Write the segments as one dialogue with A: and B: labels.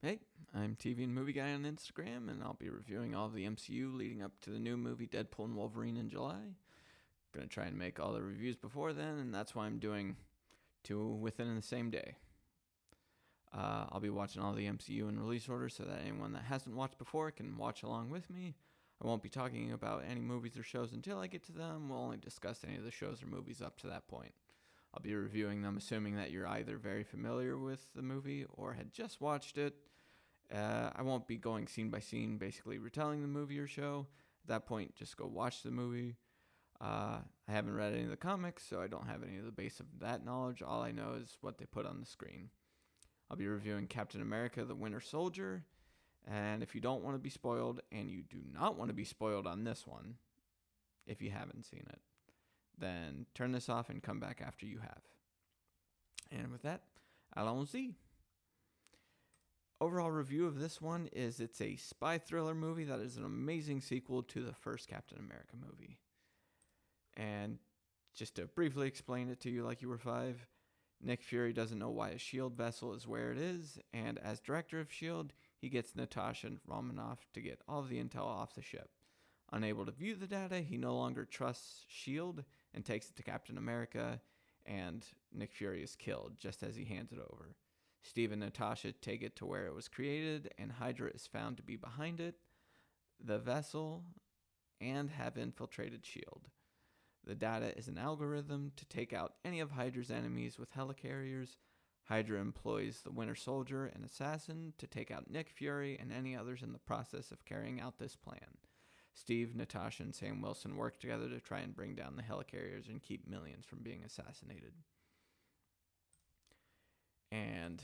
A: Hey, I'm TV and Movie Guy on Instagram, and I'll be reviewing all of the MCU leading up to the new movie Deadpool and Wolverine in July. Gonna try and make all the reviews before then, and that's why I'm doing two within the same day. I'll be watching all the MCU in release order so that anyone that hasn't watched before can watch along with me. I won't be talking about any movies or shows until I get to them. We'll only discuss any of the shows or movies up to that point. I'll be reviewing them assuming that you're either very familiar with the movie or had just watched it. I won't be going scene by scene, basically retelling the movie or show. At that point, just go watch the movie. I haven't read any of the comics, so I don't have any of the base of that knowledge. All I know is what they put on the screen. I'll be reviewing Captain America, the Winter Soldier. And if you don't want to be spoiled, and you do not want to be spoiled on this one, if you haven't seen it, then turn this off and come back after you have. And with that, allons-y. Overall review of this one is it's a spy thriller movie that is an amazing sequel to the first Captain America movie. And just to briefly explain it to you like you were five, Nick Fury doesn't know why a S.H.I.E.L.D. vessel is where it is, and as director of S.H.I.E.L.D., he gets Natasha Romanoff to get all of the intel off the ship. Unable to view the data, he no longer trusts S.H.I.E.L.D. and takes it to Captain America, and Nick Fury is killed just as he hands it over. Steve and Natasha take it to where it was created, and Hydra is found to be behind it, the vessel, and have infiltrated S.H.I.E.L.D. The data is an algorithm to take out any of Hydra's enemies with helicarriers. Hydra employs the Winter Soldier and Assassin to take out Nick Fury and any others in the process of carrying out this plan. Steve, Natasha, and Sam Wilson work together to try and bring down the helicarriers and keep millions from being assassinated. And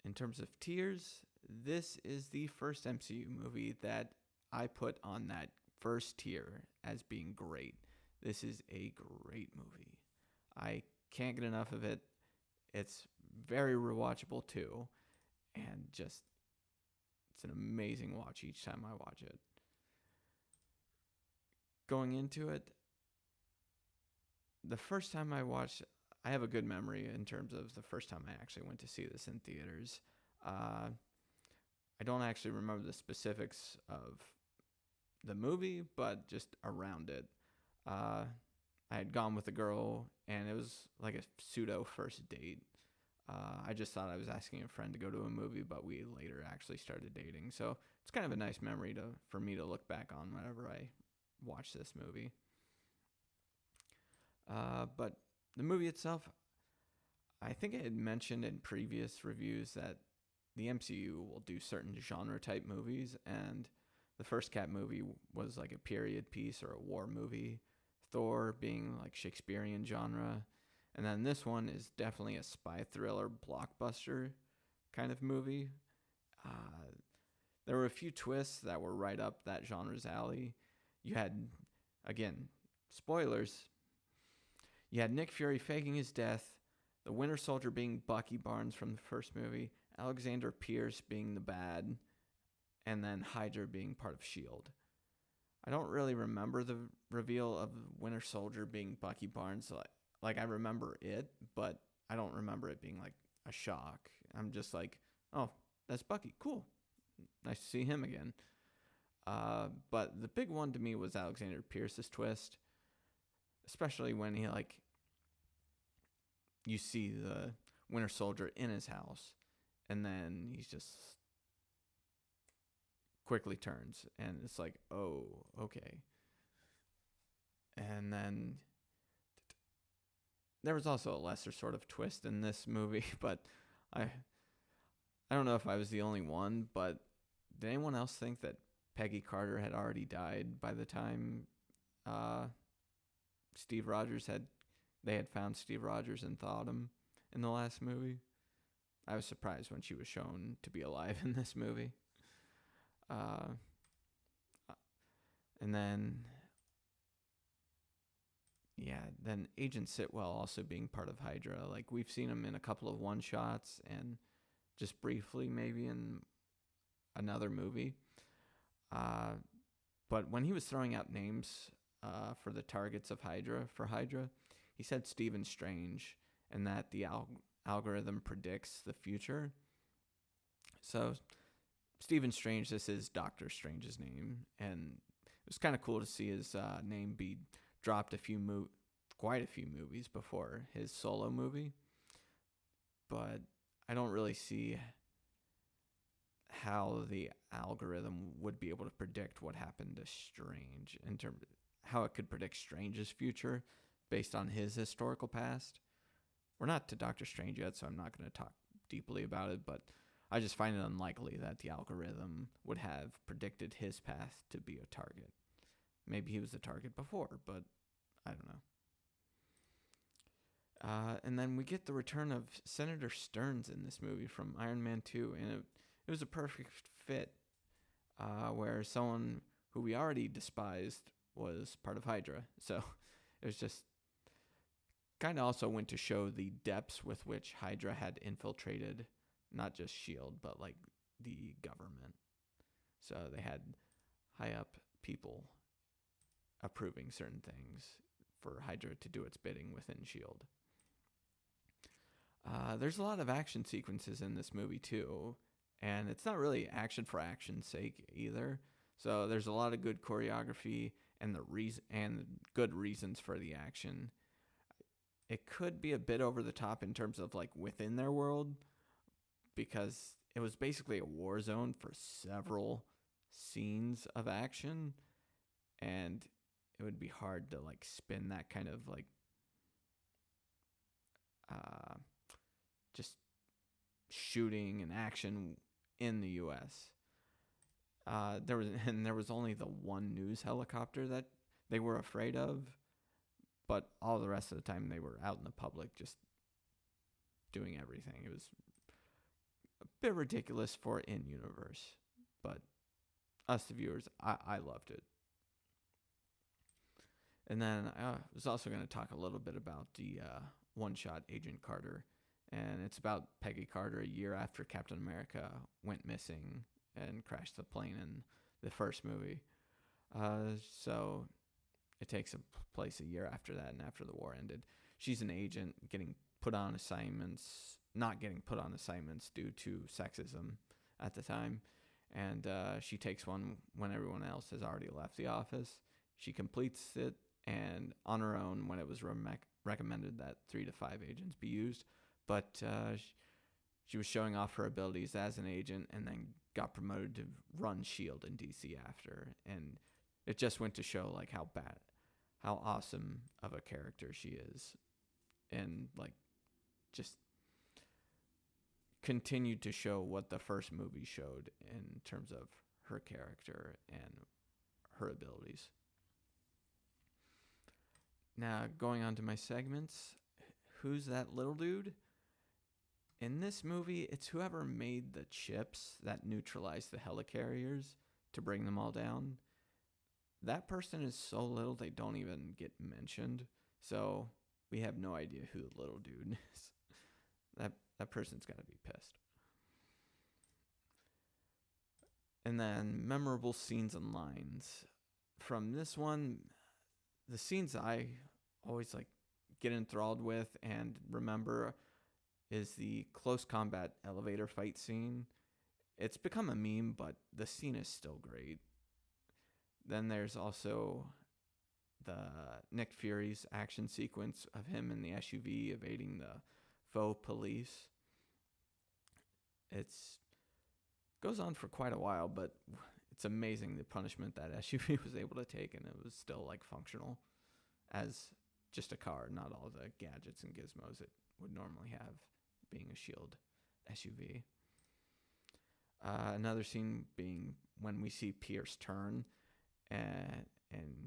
A: in terms of tiers, this is the first MCU movie that I put on that first tier as being great. This is a great movie. I can't get enough of it. It's very rewatchable too. And just, it's an amazing watch each time I watch it. Going into it, the first time I watched, I have a good memory in terms of the first time I actually went to see this in theaters. I don't actually remember the specifics of the movie, but just around it. I had gone with a girl, and it was like a pseudo first date. I just thought I was asking a friend to go to a movie, but we later actually started dating. So it's kind of a nice memory for me to look back on whenever I watch this movie. But the movie itself, I think I had mentioned in previous reviews that the MCU will do certain genre type movies, and the first Cap movie was like a period piece or a war movie. Thor being like Shakespearean genre. And then this one is definitely a spy thriller blockbuster kind of movie. There were a few twists that were right up that genre's alley. You had, again, spoilers. You had Nick Fury faking his death, the Winter Soldier being Bucky Barnes from the first movie, Alexander Pierce being the bad, and then Hydra being part of S.H.I.E.L.D. I don't really remember the reveal of Winter Soldier being Bucky Barnes. Like I remember it, but I don't remember it being like a shock. I'm just like, oh, that's Bucky. Cool. Nice to see him again. But the big one to me was Alexander Pierce's twist, especially when he you see the Winter Soldier in his house, and then he's just quickly turns, and it's like, oh, okay. And then there was also a lesser sort of twist in this movie, but I don't know if I was the only one, but did anyone else think that Peggy Carter had already died by the time Steve Rogers had found Steve Rogers and thawed him in the last movie? I was surprised when she was shown to be alive in this movie. And then, then Agent Sitwell also being part of Hydra. Like, we've seen him in a couple of one-shots and just briefly maybe in another movie. But when he was throwing out names for the targets of Hydra, he said Stephen Strange, and that the algorithm predicts the future. So Stephen Strange, this is Doctor Strange's name, and it was kind of cool to see his name be dropped quite a few movies before his solo movie. But I don't really see how the algorithm would be able to predict what happened to Strange in terms of how it could predict Strange's future based on his historical past. We're not to Doctor Strange yet, so I'm not going to talk deeply about it, but I just find it unlikely that the algorithm would have predicted his path to be a target. Maybe he was the target before, but I don't know. And then we get the return of Senator Stearns in this movie from Iron Man 2, and it was a perfect fit where someone who we already despised was part of Hydra. So it was just kind of also went to show the depths with which Hydra had infiltrated not just S.H.I.E.L.D., but like the government. So they had high up people approving certain things for Hydra to do its bidding within S.H.I.E.L.D. There's a lot of action sequences in this movie too, and it's not really action for action's sake either. So there's a lot of good choreography and good reasons for the action. It could be a bit over the top in terms of like within their world, because it was basically a war zone for several scenes of action, and it would be hard to like spin that kind of like just shooting and action in the U.S. There was only the one news helicopter that they were afraid of, but all the rest of the time they were out in the public just doing everything. It was a bit ridiculous for in-universe, but us, the viewers, I loved it. And then I was also going to talk a little bit about the one-shot Agent Carter. And it's about Peggy Carter a year after Captain America went missing and crashed the plane in the first movie. So it takes place a year after that and after the war ended. She's an agent not getting put on assignments due to sexism at the time. And she takes one when everyone else has already left the office. She completes it, and on her own, when it was recommended that 3 to 5 agents be used, but she was showing off her abilities as an agent and then got promoted to run S.H.I.E.L.D. in DC after. And it just went to show like how awesome of a character she is, and like just continued to show what the first movie showed in terms of her character and her abilities. Now, going on to my segments, who's that little dude? In this movie, it's whoever made the chips that neutralize the helicarriers to bring them all down. That person is so little they don't even get mentioned. So we have no idea who the little dude is. That person's got to be pissed. And then memorable scenes and lines. From this one, the scenes I always like get enthralled with and remember is the close combat elevator fight scene. It's become a meme, but the scene is still great. Then there's also the Nick Fury's action sequence of him in the SUV evading the faux police. It's goes on for quite a while, but it's amazing the punishment that SUV was able to take, and it was still like functional as just a car, not all the gadgets and gizmos it would normally have being a S.H.I.E.L.D. SUV. Another scene being when we see Pierce turn and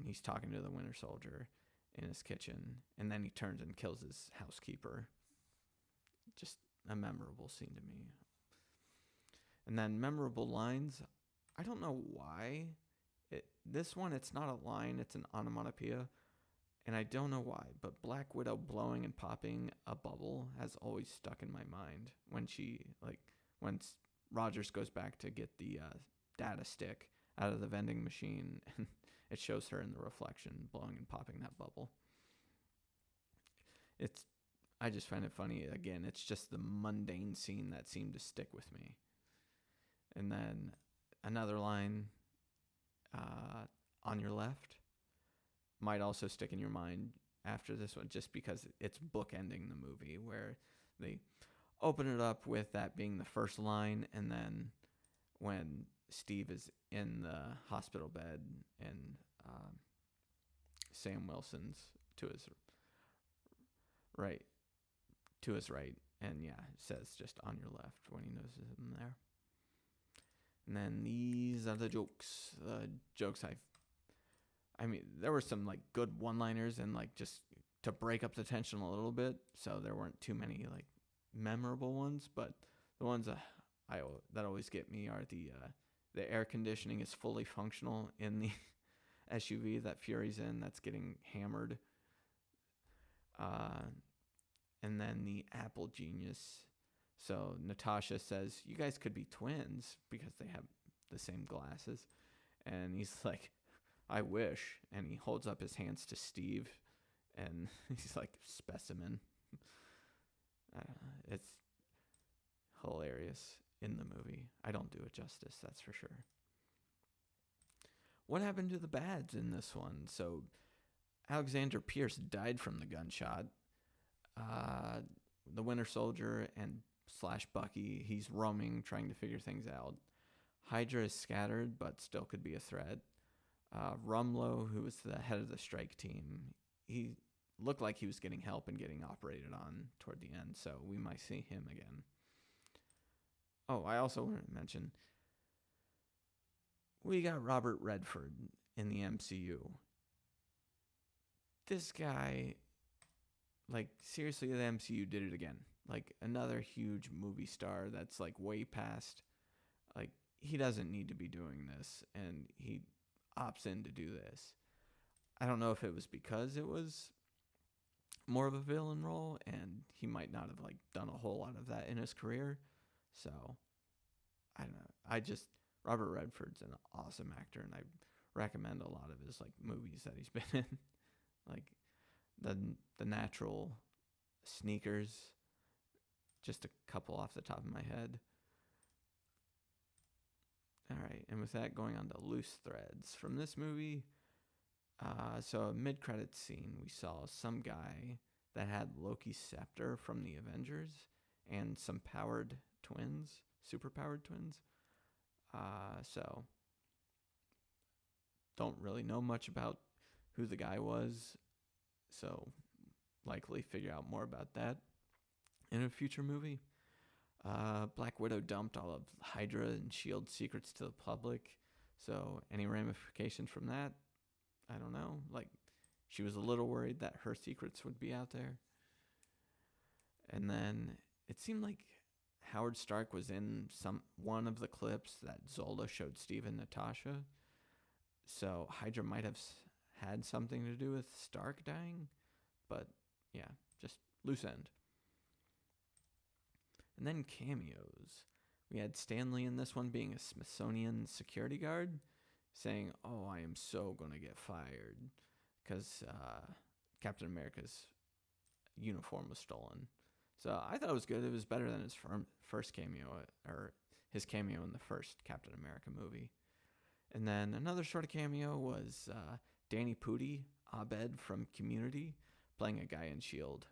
A: he's talking to the Winter Soldier in his kitchen, and then he turns and kills his housekeeper. Just a memorable scene to me. And then memorable lines. I don't know why. This one, it's not a line, it's an onomatopoeia. And I don't know why, but Black Widow blowing and popping a bubble has always stuck in my mind when Rogers goes back to get the data stick out of the vending machine, and it shows her in the reflection blowing and popping that bubble. I just find it funny. Again, it's just the mundane scene that seemed to stick with me. And then another line on your left might also stick in your mind after this one, just because it's bookending the movie, where they open it up with that being the first line, and then when Steve is in the hospital bed and Sam Wilson's to his right, and yeah, it says just on your left when he knows him there. And then these are the jokes. The jokes I mean, there were some like good one-liners and like just to break up the tension a little bit, so there weren't too many like memorable ones. But the ones that always get me are the air conditioning is fully functional in the SUV that Fury's in that's getting hammered. And then the Apple Genius. So Natasha says, you guys could be twins because they have the same glasses. And he's like, I wish. And he holds up his hands to Steve. And he's like, specimen. It's hilarious in the movie. I don't do it justice, that's for sure. What happened to the bads in this one? So Alexander Pierce died from the gunshot. The Winter Soldier and / Bucky, he's roaming, trying to figure things out. Hydra is scattered, but still could be a threat. Rumlow, who was the head of the strike team, he looked like he was getting help and getting operated on toward the end, so we might see him again. Oh, I also want to mention, we got Robert Redford in the MCU. This guy, like, seriously, the MCU did it again. Like, another huge movie star that's, like, way past, like, he doesn't need to be doing this, and he opts in to do this. I don't know if it was because it was more of a villain role, and he might not have, like, done a whole lot of that in his career. So, I don't know. Robert Redford's an awesome actor, and I recommend a lot of his, like, movies that he's been in. Like, the Natural, Sneakers, just a couple off the top of my head. All right, and with that, going on to loose threads from this movie. So a mid-credits scene, we saw some guy that had Loki's scepter from the Avengers and some superpowered twins. So don't really know much about who the guy was, so likely figure out more about that in a future movie. Black Widow dumped all of Hydra and S.H.I.E.L.D. secrets to the public, so any ramifications from that, I don't know. Like, she was a little worried that her secrets would be out there. And then it seemed like Howard Stark was in one of the clips that Zola showed Steve and Natasha, so Hydra might have had something to do with Stark dying, but yeah, just loose end. And then cameos. We had Stan Lee in this one being a Smithsonian security guard, saying, "Oh, I am so going to get fired," because Captain America's uniform was stolen. So I thought it was good. It was better than his first cameo, or his cameo in the first Captain America movie. And then another sort of cameo was Danny Pudi, Abed from Community, playing a guy in S.H.I.E.L.D.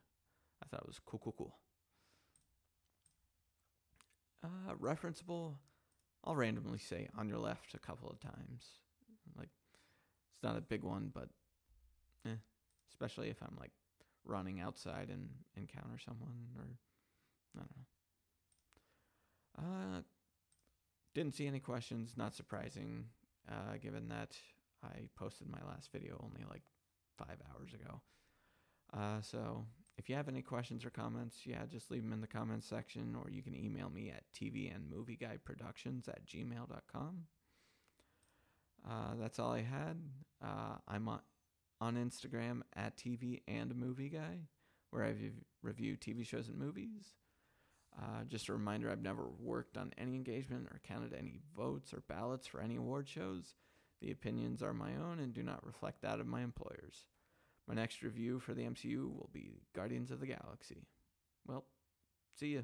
A: I thought it was cool. Referenceable, I'll randomly say On Your Left a couple of times. Like, it's not a big one, but especially if I'm like running outside and encounter someone, or I don't know. Didn't see any questions, not surprising, given that I posted my last video only like 5 hours ago. So if you have any questions or comments, just leave them in the comments section, or you can email me at tvandmovieguideproductions@gmail.com. That's all I had. I'm on Instagram at tvandmovieguy, where I review TV shows and movies. Just a reminder, I've never worked on any engagement or counted any votes or ballots for any award shows. The opinions are my own and do not reflect that of my employers. My next review for the MCU will be Guardians of the Galaxy. Well, see ya.